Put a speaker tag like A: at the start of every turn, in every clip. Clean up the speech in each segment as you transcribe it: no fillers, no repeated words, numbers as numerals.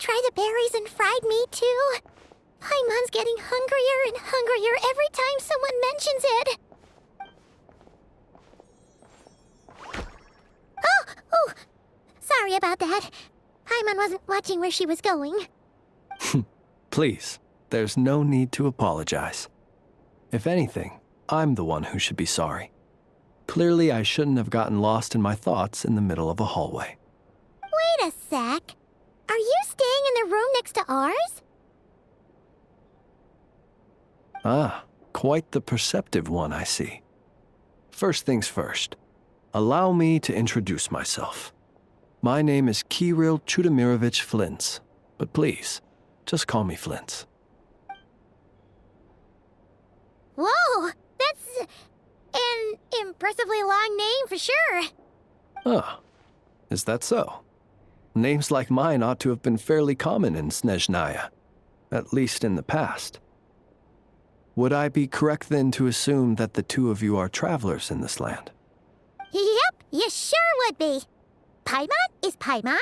A: try the berries and fried meat too? Paimon's getting hungrier and hungrier every time someone mentions it. Oh! Sorry about that. Paimon wasn't watching where she was going.
B: Please, there's no need to apologize. If anything, I'm the one who should be sorry. Clearly, I shouldn't have gotten lost in my thoughts in the middle of a hallway.
A: Wait a sec. Are you staying in the room next to ours?
B: Ah, quite the perceptive one, I see. First things first, allow me to introduce myself. My name is Kyryll Chudamirovich Flins, but please, just call me Flins.
A: Whoa, that's an impressively long name for sure.
B: Ah, is that so? Names like mine ought to have been fairly common in Snezhnaya, at least in the past. Would I be correct then to assume that the two of you are travelers in this land?
A: Yep, you sure would be. Paimon is Paimon,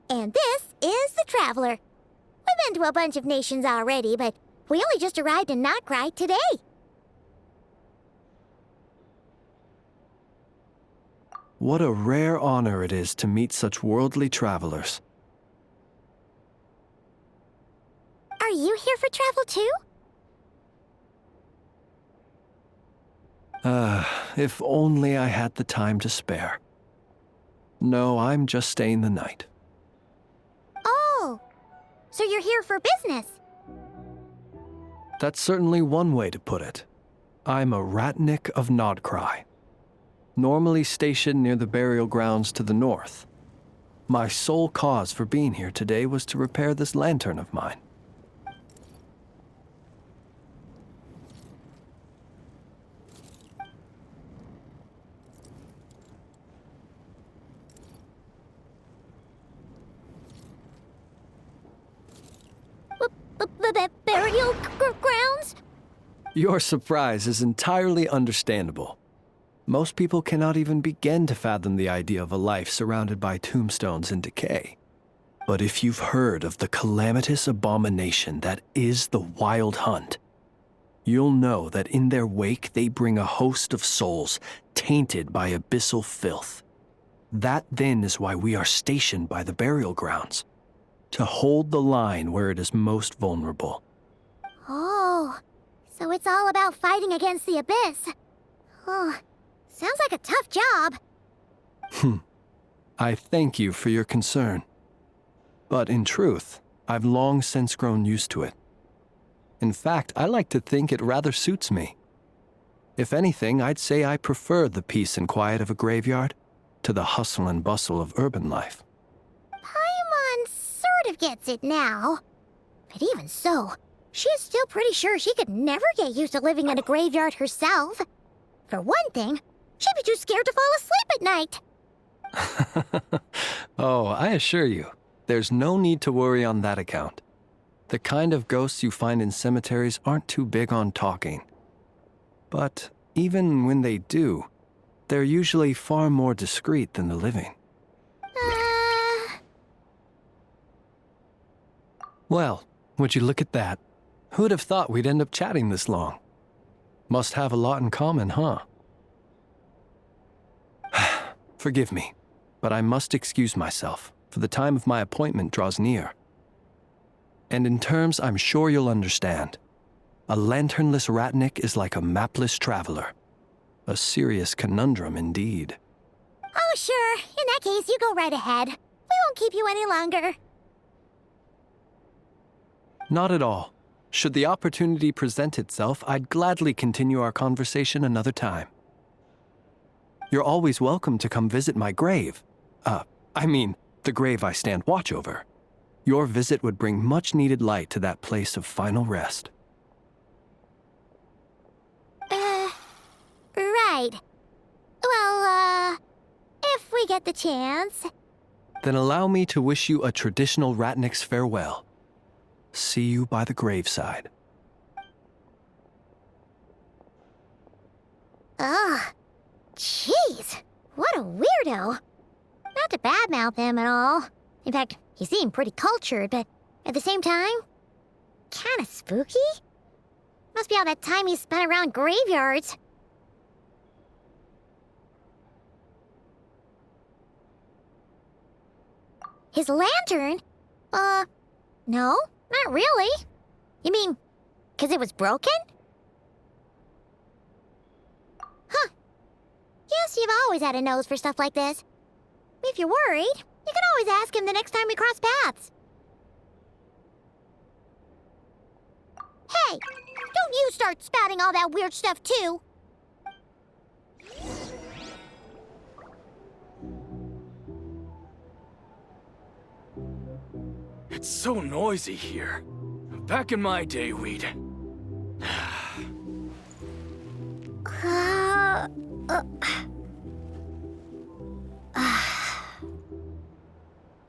A: and this is the Traveler. We've been to a bunch of nations already, but we only just arrived in Notcry today.
B: What a rare honor it is to meet such worldly travelers.
A: Are you here for travel too?
B: If only I had the time to spare. No, I'm just staying the night.
A: Oh, so you're here for business?
B: That's certainly one way to put it. I'm a ratnik of Notcry, normally stationed near the burial grounds to the north. My sole cause for being here today was to repair this lantern of mine.
A: Burial grounds?
B: Your surprise is entirely understandable. Most people cannot even begin to fathom the idea of a life surrounded by tombstones and decay. But if you've heard of the calamitous abomination that is the Wild Hunt, you'll know that in their wake they bring a host of souls tainted by abyssal filth. That then is why we are stationed by the burial grounds, to hold the line where it is most vulnerable.
A: Oh, so it's all about fighting against the abyss. Oh, sounds like a tough job.
B: I thank you for your concern. But in truth, I've long since grown used to it. In fact, I like to think it rather suits me. If anything, I'd say I prefer the peace and quiet of a graveyard to the hustle and bustle of urban life.
A: Paimon sort of gets it now. But even so, she's still pretty sure she could never get used to living in a graveyard herself. For one thing, she'd be too scared to fall asleep at night.
B: Oh, I assure you, there's no need to worry on that account. The kind of ghosts you find in cemeteries aren't too big on talking. But even when they do, they're usually far more discreet than the living. Well, would you look at that? Who'd have thought we'd end up chatting this long? Must have a lot in common, huh? Forgive me, but I must excuse myself, for the time of my appointment draws near. And in terms I'm sure you'll understand, a lanternless ratnik is like a mapless traveler. A serious conundrum indeed.
A: Oh, sure. In that case, you go right ahead. We won't keep you any longer.
B: Not at all. Should the opportunity present itself, I'd gladly continue our conversation another time. You're always welcome to come visit my grave. The grave I stand watch over. Your visit would bring much-needed light to that place of final rest.
A: Right. Well, if we get the chance.
B: Then allow me to wish you a traditional ratnik's farewell. See you by the graveside.
A: Ugh. Jeez. What a weirdo. Not to badmouth him at all. In fact, he seemed pretty cultured, but At the same time, kinda spooky? Must be all that time he spent around graveyards. His lantern? No, not really. You mean, 'cause it was broken? Huh. Guess you've always had a nose for stuff like this. If you're worried, you can always ask him the next time we cross paths. Hey, don't you start spouting all that weird stuff too.
C: It's so noisy here. Back in my day, we'd...
A: Uh,